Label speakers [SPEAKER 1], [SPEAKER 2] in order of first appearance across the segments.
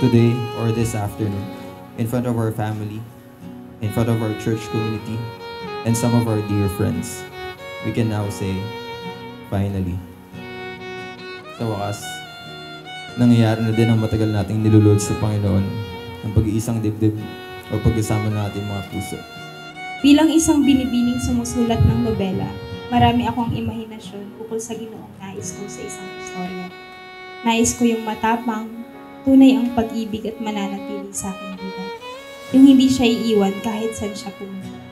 [SPEAKER 1] today or this afternoon, in front of our family, in front of our church community, and some of our dear friends, we can now say, finally. Sa wakas, nangyayari na din ang matagal nating nilulod sa Panginoon, ang pag-iisang dibdib o pagkasama ng ating mga puso.
[SPEAKER 2] Bilang isang binibining sumusulat ng nobela, marami akong imahinasyon ukol sa Ginoong nais ko sa isang istorya. Nais ko yung matapang, tunay ang pag-ibig at mananatili sa aking buhay. Yung hindi siya iiwan kahit saan siya pumunta.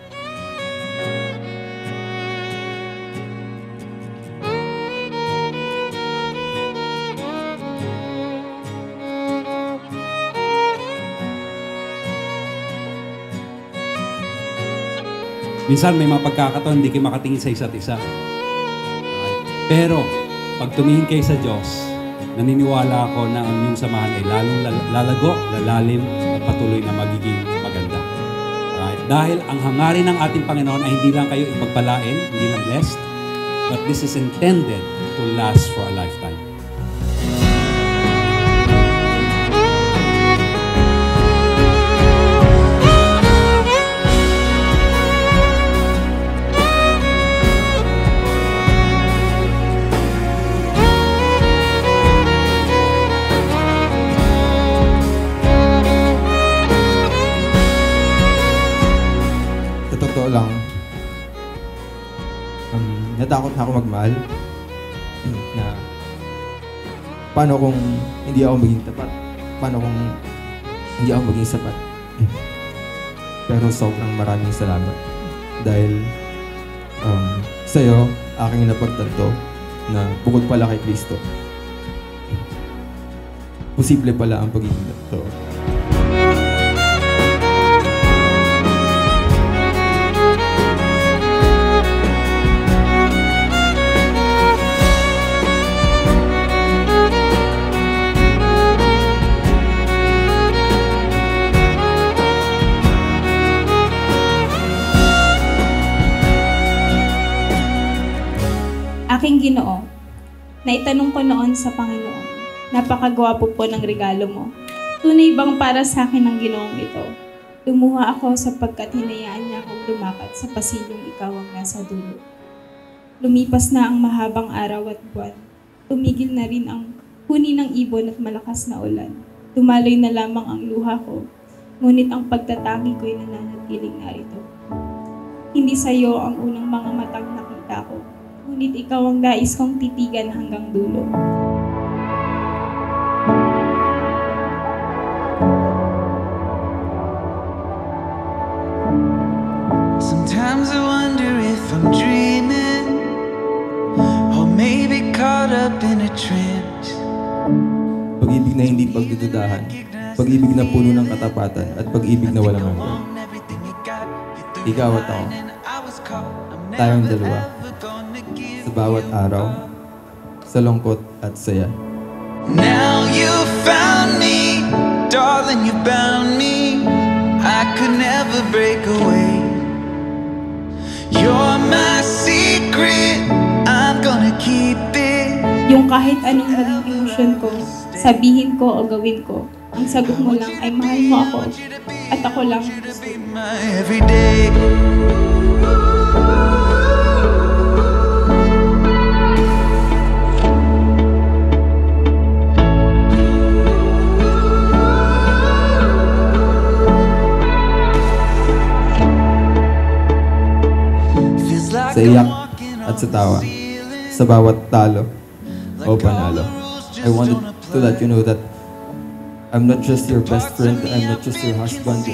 [SPEAKER 3] Minsan may mga pagkakataon hindi kayo makatingin sa isa't isa. Pero pag tumingin kayo sa Diyos, naniniwala ako na ang inyong samahan ay lalong lalago, lalalim at patuloy na magiging maganda. Alright? Dahil ang hangarin ng ating Panginoon ay hindi lang kayo ipagpalain, hindi lang blessed, but this is intended to last for a lifetime.
[SPEAKER 1] Lang, natakot na ako magmahal na paano kung hindi ako maging tapat, paano kung hindi ako maging sapat. Pero sobrang maraming salamat dahil sa'yo aking napagtanto na bukod pala kay Kristo, posible pala ang pagiging ganito.
[SPEAKER 2] Aking Ginoo, naitanong ko noon sa Panginoon, napakagwapo po ng regalo mo. Tunay bang para sa akin ang Ginoong ito? Lumuha ako sapagkat hinayaan niya akong lumakad sa pasilyong ikaw ang nasa dulo. Lumipas na ang mahabang araw at buwan. Tumigil na rin ang huni ng ibon at malakas na ulan. Tumaloy na lamang ang luha ko, ngunit ang pagtatangi ko'y nananatiling narito. Hindi sa iyo ang unang mga matang nakita ko, ngunit ikaw ang nais kong titigan hanggang dulo.
[SPEAKER 4] Sometimes I wonder if I'm dreaming, or maybe caught up in a trance.
[SPEAKER 1] Pag-ibig na hindi pagdududahan, pag-ibig na puno ng katapatan, at pag-ibig na walang hanggan. Ikaw at ako, tayong dalawa, sa bawat araw, sa lungkot at saya.
[SPEAKER 4] Now you found me, darling, you found me. I could never break away. You're my secret, I'm gonna keep it.
[SPEAKER 2] Yung kahit anong maging emosyon ko, sabihin ko o gawin ko, ang sagot mo lang ay mahal mo ako at ako lang ang gusto mo.
[SPEAKER 4] My everyday.
[SPEAKER 1] Sa iyak at sa tawa, sa bawat talo o panalo, I wanted to let you know that I'm not just your best friend, I'm not just your husband,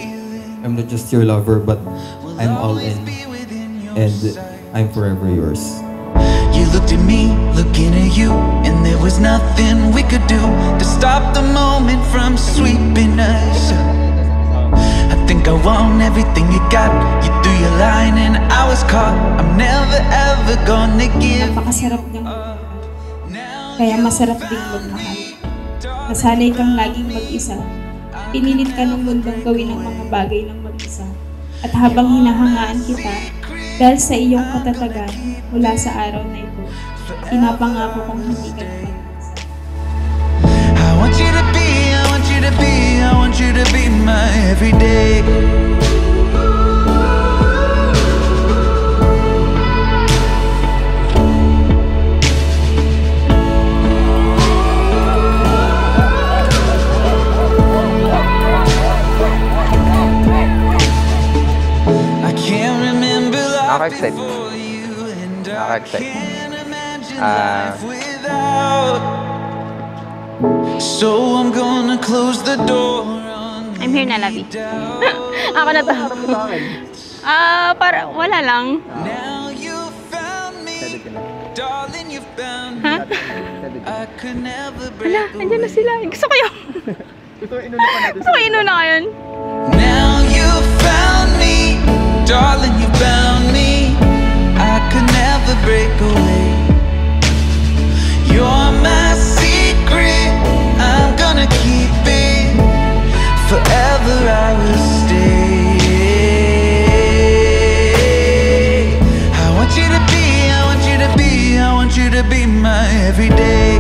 [SPEAKER 1] I'm not just your lover, but I'm all in, and I'm forever yours.
[SPEAKER 4] You looked at me, looking at you, and there was nothing we could do to stop the moment from sweeping us. I think I want everything you got. You threw your line and I was caught. I'm never ever gonna give.
[SPEAKER 2] Napakasarap niyang magmahal. Kaya masarap ding magmahal. Nasanay kang laging mag-isa. Pinilit ka ng mundong gawin ang mga bagay ng mag-isa. At habang hinahangaan kita, dahil sa iyong katatagan mula sa araw na ito, pinapangako kong hindi ka na mag-isa.
[SPEAKER 4] I want you to be to be my everyday. I can't remember life before you, and I can't imagine life without. So I'm gonna close the door on
[SPEAKER 5] I'm here na, Labi. Ako na to. Para wala lang.
[SPEAKER 4] Now you found me, darling, you found me.
[SPEAKER 5] Ha?
[SPEAKER 4] I could never break
[SPEAKER 5] Hala, andyan na sila. Gusto ko yung... Gusto ko inuna ngayon.
[SPEAKER 4] Now you found me, darling, you found me. I could never break away. You're my secret, I'm gonna keep it. Forever I will stay. I want you to be, I want you to be, I want you to be my everyday.